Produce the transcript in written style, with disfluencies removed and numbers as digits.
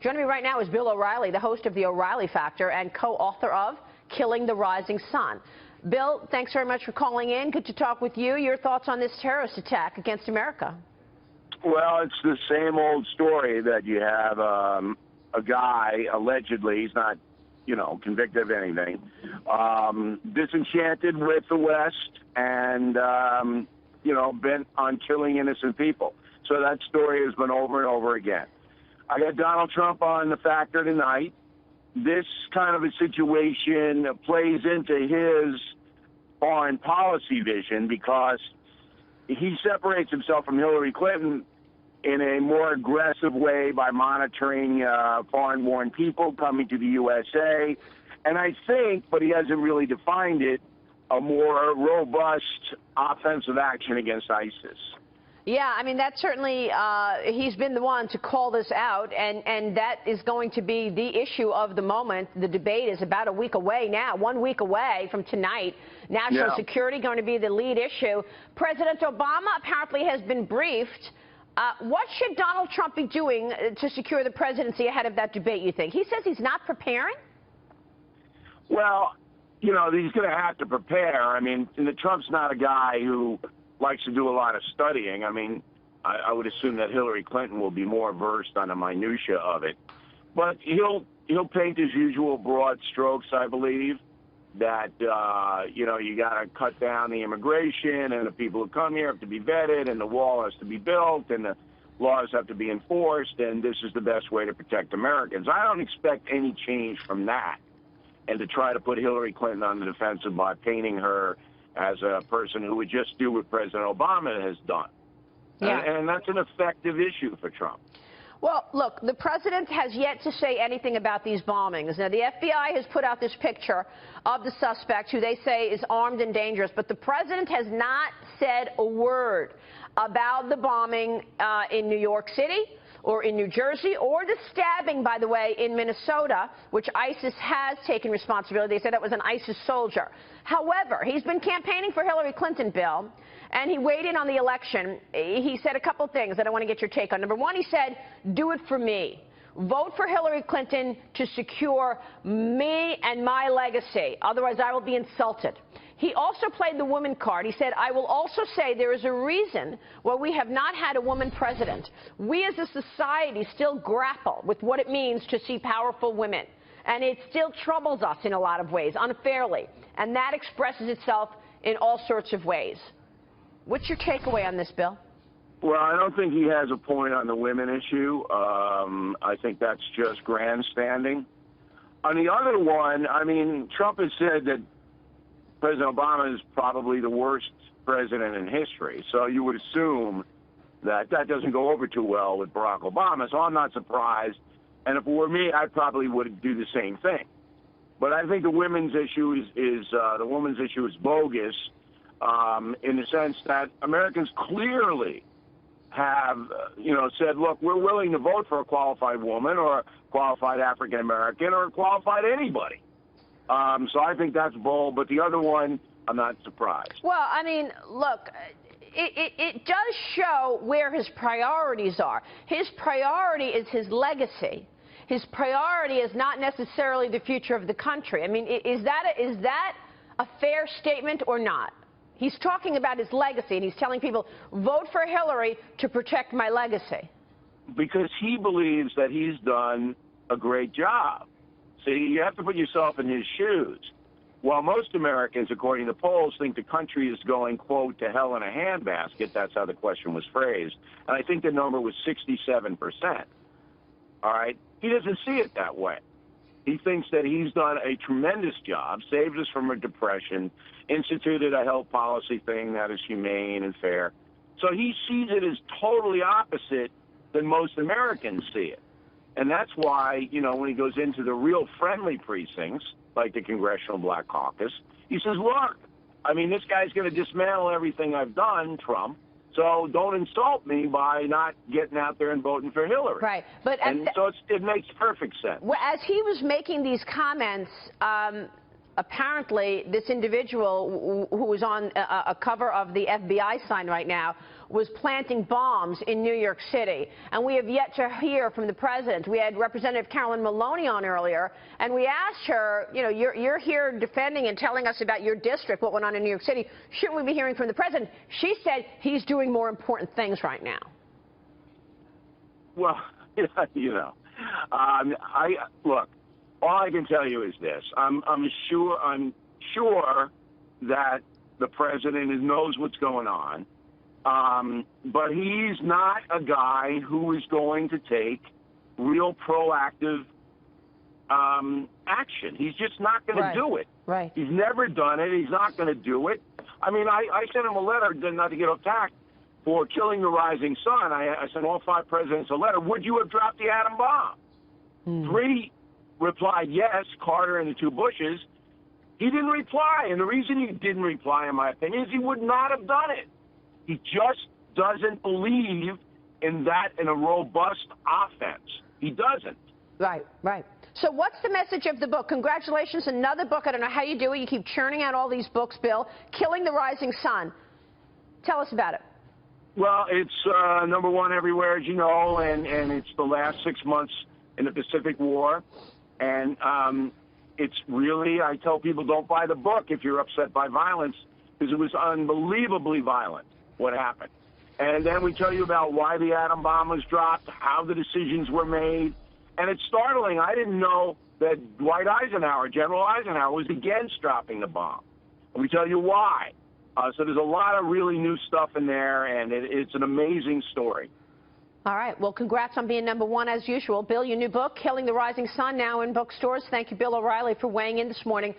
Joining me right now is Bill O'Reilly, the host of The O'Reilly Factor and co-author of Killing the Rising Sun. Bill, thanks very much for calling in. Good to talk with you. Your thoughts on this terrorist attack against America? Well, it's the same old story that you have a guy, allegedly, he's not, convicted of anything, disenchanted with the West and, bent on killing innocent people. So that story has been over and over again. I got Donald Trump on the Factor tonight. This kind of a situation plays into his foreign policy vision because he separates himself from Hillary Clinton in a more aggressive way by monitoring foreign-born people coming to the USA. And I think, but he hasn't really defined it, a more robust offensive action against ISIS. Yeah, I mean, that's certainly, he's been the one to call this out, and that is going to be the issue of the moment. The debate is about a week away now, 1 week away from tonight. National security going to be the lead issue. President Obama apparently has been briefed. What should Donald Trump be doing to secure the presidency ahead of that debate, you think? He says he's not preparing? Well, he's going to have to prepare. I mean, Trump's not a guy who likes to do a lot of studying. I mean, I would assume that Hillary Clinton will be more versed on the minutia of it. But he'll paint his usual broad strokes, I believe, that, you got to cut down the immigration and the people who come here have to be vetted and the wall has to be built and the laws have to be enforced and this is the best way to protect Americans. I don't expect any change from that and to try to put Hillary Clinton on the defensive by painting her as a person who would just do what President Obama has done. Yeah. And that's an effective issue for Trump. Well, look, the president has yet to say anything about these bombings. Now, the FBI has put out this picture of the suspect who they say is armed and dangerous, but the president has not said a word about the bombing in New York City or in New Jersey, or the stabbing, by the way, in Minnesota, which ISIS has taken responsibility. They said that was an ISIS soldier. However, he's been campaigning for Hillary Clinton, Bill, and he weighed in on the election. He said a couple things that I want to get your take on. Number one, he said, do it for me. Vote for Hillary Clinton to secure me and my legacy. Otherwise, I will be insulted. He also played the woman card. He said, I will also say there is a reason why we have not had a woman president. We as a society still grapple with what it means to see powerful women. And it still troubles us in a lot of ways, unfairly. And that expresses itself in all sorts of ways. What's your takeaway on this, Bill? Well, I don't think he has a point on the women issue. I think that's just grandstanding. On the other one, I mean, Trump has said that President Obama is probably the worst president in history. So you would assume that that doesn't go over too well with Barack Obama. So I'm not surprised. And if it were me, I probably would do the same thing. But I think the women's issue is bogus in the sense that Americans clearly have, said, look, we're willing to vote for a qualified woman or a qualified African American or a qualified anybody. So I think that's bold, but the other one, I'm not surprised. Well, I mean, look, it does show where his priorities are. His priority is his legacy. His priority is not necessarily the future of the country. I mean, is that a fair statement or not? He's talking about his legacy, and he's telling people, vote for Hillary to protect my legacy. Because he believes that he's done a great job. See, you have to put yourself in his shoes. While most Americans, according to polls, think the country is going, quote, to hell in a handbasket, that's how the question was phrased, and I think the number was 67%. All right? He doesn't see it that way. He thinks that he's done a tremendous job, saved us from a depression, instituted a health policy thing that is humane and fair. So he sees it as totally opposite than most Americans see it. And that's why, when he goes into the real friendly precincts, like the Congressional Black Caucus, he says, look, I mean, this guy's going to dismantle everything I've done, Trump, so don't insult me by not getting out there and voting for Hillary. Right. So it makes perfect sense. Well, as he was making these comments, apparently this individual who was on a cover of the FBI sign right now was planting bombs in New York City. And we have yet to hear from the president. We had Representative Carolyn Maloney on earlier, and we asked her, you know, you're here defending and telling us about your district, what went on in New York City. Shouldn't we be hearing from the president? She said he's doing more important things right now. Well, look. All I can tell you is this: I'm sure that the president knows what's going on, but he's not a guy who is going to take real proactive action. He's just not going to do it. Right. He's never done it. He's not going to do it. I mean, I sent him a letter, not to get attacked, for killing the rising sun. I sent all 5 presidents a letter. Would you have dropped the atom bomb? 3 replied yes, Carter and the 2 Bushes. He didn't reply, and the reason he didn't reply, in my opinion, is he would not have done it. He just doesn't believe in that in a robust offense. He doesn't. Right, right. So what's the message of the book? Congratulations, another book. I don't know how you do it. You keep churning out all these books, Bill. Killing the Rising Sun. Tell us about it. Well, it's #1 everywhere, as you know, and it's the last 6 months in the Pacific War. And it's really, I tell people, don't buy the book if you're upset by violence, because it was unbelievably violent what happened. And then we tell you about why the atom bomb was dropped, how the decisions were made. And it's startling. I didn't know that General Eisenhower, was against dropping the bomb. And we tell you why. So there's a lot of really new stuff in there, and it's an amazing story. All right. Well, congrats on being #1 as usual. Bill, your new book, Killing the Rising Sun, now in bookstores. Thank you, Bill O'Reilly, for weighing in this morning.